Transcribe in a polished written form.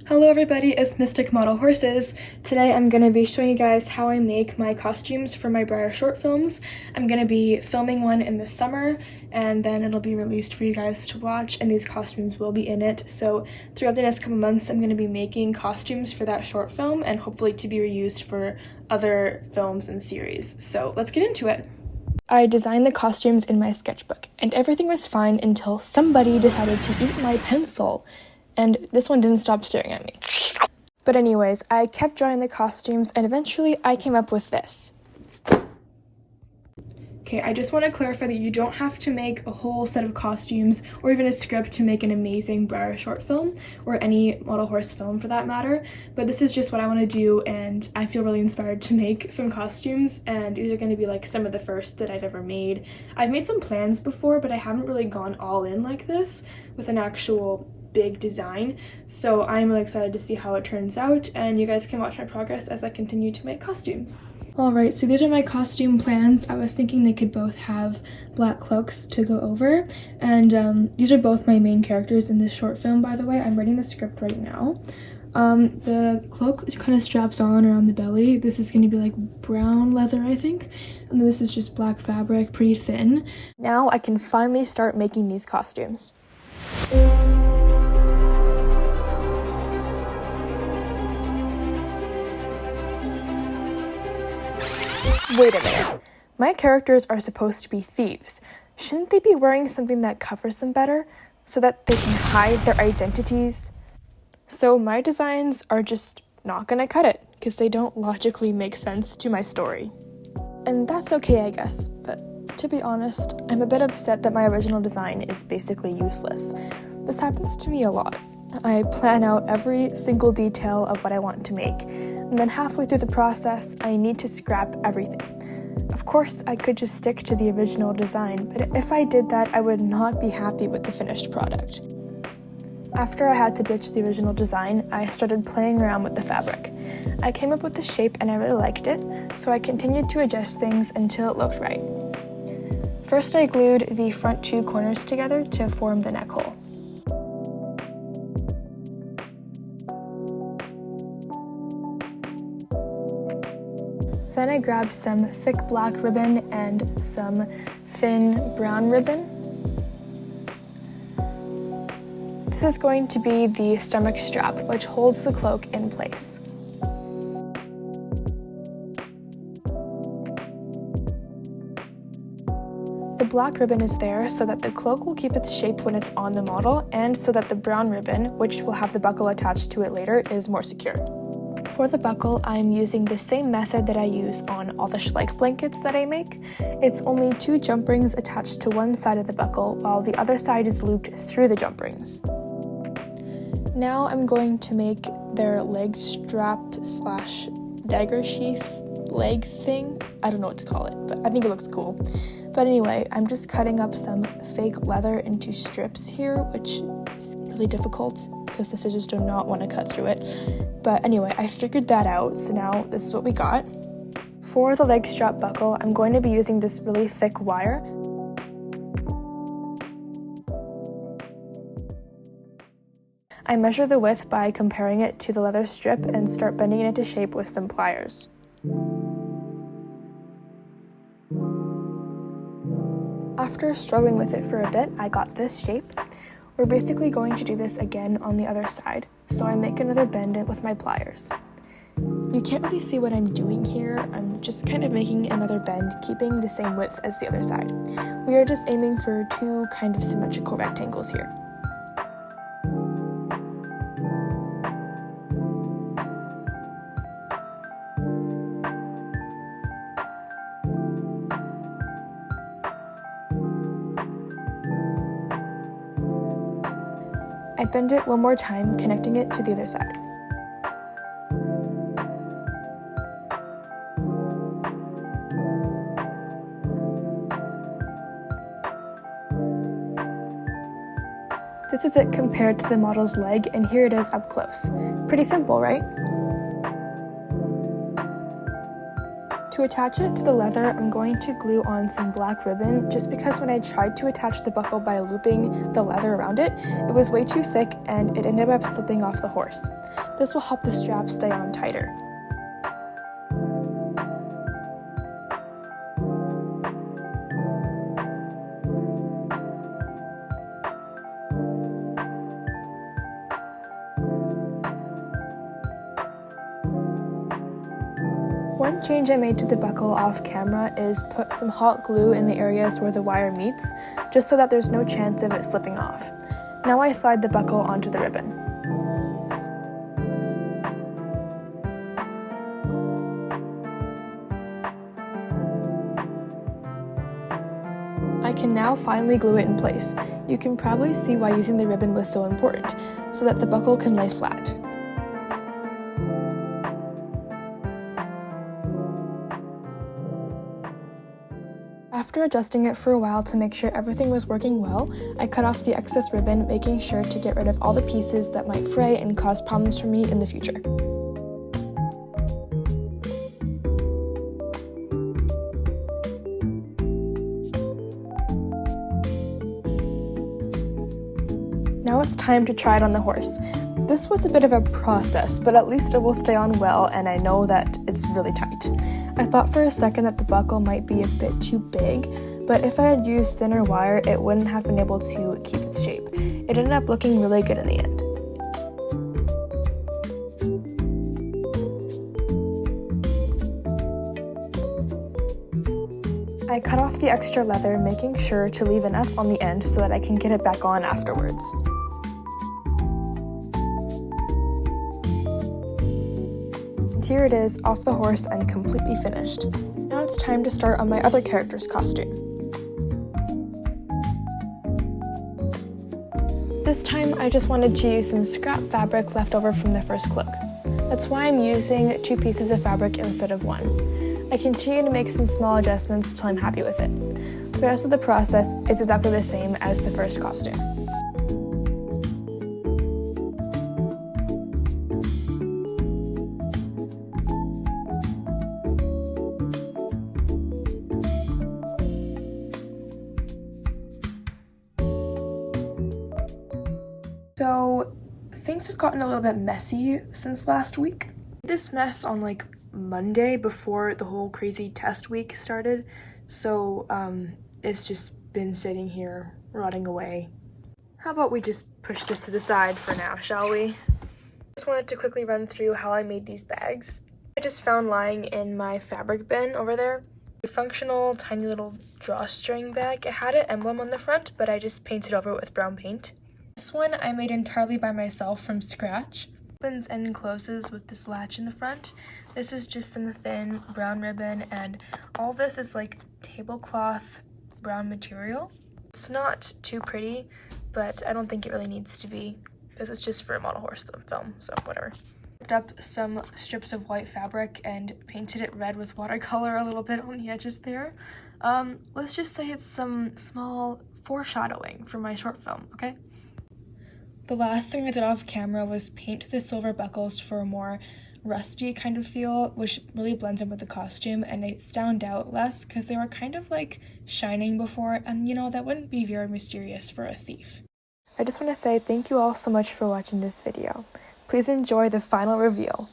Hello everybody, it's Mystic Model Horses. Today I'm going to be showing you guys how I make my costumes for my Breyer short films. I'm going to be filming one in the summer and then it'll be released for you guys to watch, and these costumes will be in it. So throughout the next couple months I'm going to be making costumes for that short film and hopefully to be reused for other films and series. So let's get into it. I designed the costumes in my sketchbook and everything was fine until somebody decided to eat my pencil. And this one didn't stop staring at me. But anyways, I kept drawing the costumes and eventually I came up with this. Okay, I just want to clarify that you don't have to make a whole set of costumes or even a script to make an amazing Breyer short film, or any model horse film for that matter, but this is just what I want to do, and I feel really inspired to make some costumes, and these are going to be like some of the first that I've ever made. I've made some plans before, but I haven't really gone all in like this with an actual big design, so I'm really excited to see how it turns out, and you guys can watch my progress as I continue to make costumes. Alright, so these are my costume plans. I was thinking they could both have black cloaks to go over, and these are both my main characters in this short film, by the way. I'm writing the script right now. The cloak kind of straps on around the belly. This is going to be like brown leather, I think, and this is just black fabric, pretty thin. Now I can finally start making these costumes. Wait a minute. My characters are supposed to be thieves. Shouldn't they be wearing something that covers them better so that they can hide their identities? So my designs are just not gonna cut it because they don't logically make sense to my story. And that's okay, I guess, but to be honest, I'm a bit upset that my original design is basically useless. This happens to me a lot. I plan out every single detail of what I want to make, and then halfway through the process, I need to scrap everything. Of course, I could just stick to the original design, but if I did that, I would not be happy with the finished product. After I had to ditch the original design, I started playing around with the fabric. I came up with the shape and I really liked it, so I continued to adjust things until it looked right. First, I glued the front two corners together to form the neck hole. Then I grabbed some thick black ribbon and some thin brown ribbon. This is going to be the stomach strap, which holds the cloak in place. The black ribbon is there so that the cloak will keep its shape when it's on the model, and so that the brown ribbon, which will have the buckle attached to it later, is more secure. For the buckle, I'm using the same method that I use on all the Schleich blankets that I make. It's only 2 jump rings attached to one side of the buckle, while the other side is looped through the jump rings. Now I'm going to make their leg strap / dagger sheath leg thing. I don't know what to call it, but I think it looks cool. But anyway, I'm just cutting up some fake leather into strips here, which is really difficult because the scissors do not want to cut through it. But anyway, I figured that out, so now this is what we got. For the leg strap buckle, I'm going to be using this really thick wire. I measure the width by comparing it to the leather strip and start bending it into shape with some pliers. After struggling with it for a bit, I got this shape. We're basically going to do this again on the other side, so I make another bend with my pliers. You can't really see what I'm doing here. I'm just kind of making another bend, keeping the same width as the other side. We are just aiming for 2 kind of symmetrical rectangles here. I bend it one more time, connecting it to the other side. This is it compared to the model's leg, and here it is up close. Pretty simple, right? To attach it to the leather, I'm going to glue on some black ribbon just because when I tried to attach the buckle by looping the leather around it, it was way too thick and it ended up slipping off the horse. This will help the strap stay on tighter. One change I made to the buckle off camera is put some hot glue in the areas where the wire meets, just so that there's no chance of it slipping off. Now I slide the buckle onto the ribbon. I can now finally glue it in place. You can probably see why using the ribbon was so important, so that the buckle can lay flat. After adjusting it for a while to make sure everything was working well, I cut off the excess ribbon, making sure to get rid of all the pieces that might fray and cause problems for me in the future. Now it's time to try it on the horse. This was a bit of a process, but at least it will stay on well, and I know that it's really tight. I thought for a second that the buckle might be a bit too big, but if I had used thinner wire, it wouldn't have been able to keep its shape. It ended up looking really good in the end. I cut off the extra leather, making sure to leave enough on the end so that I can get it back on afterwards. Here it is, off the horse and completely finished. Now it's time to start on my other character's costume. This time I just wanted to use some scrap fabric left over from the first cloak. That's why I'm using 2 pieces of fabric instead of 1. I continue to make some small adjustments till I'm happy with it. The rest of the process is exactly the same as the first costume. So, things have gotten a little bit messy since last week. This mess on like Monday before the whole crazy test week started, so it's just been sitting here rotting away. How about we just push this to the side for now, shall we? Just wanted to quickly run through how I made these bags. I just found lying in my fabric bin over there a functional tiny little drawstring bag. It had an emblem on the front, but I just painted over it with brown paint. This one I made entirely by myself from scratch. Opens and closes with this latch in the front. This is just some thin brown ribbon, and all this is like tablecloth brown material. It's not too pretty, but I don't think it really needs to be because it's just for a model horse film, so whatever. Picked up some strips of white fabric and painted it red with watercolor a little bit on the edges there. Let's just say it's some small foreshadowing for my short film, okay? The last thing I did off camera was paint the silver buckles for a more rusty kind of feel, which really blends in with the costume, and they stand out less because they were kind of like shining before, and you know, that wouldn't be very mysterious for a thief. I just want to say thank you all so much for watching this video. Please enjoy the final reveal.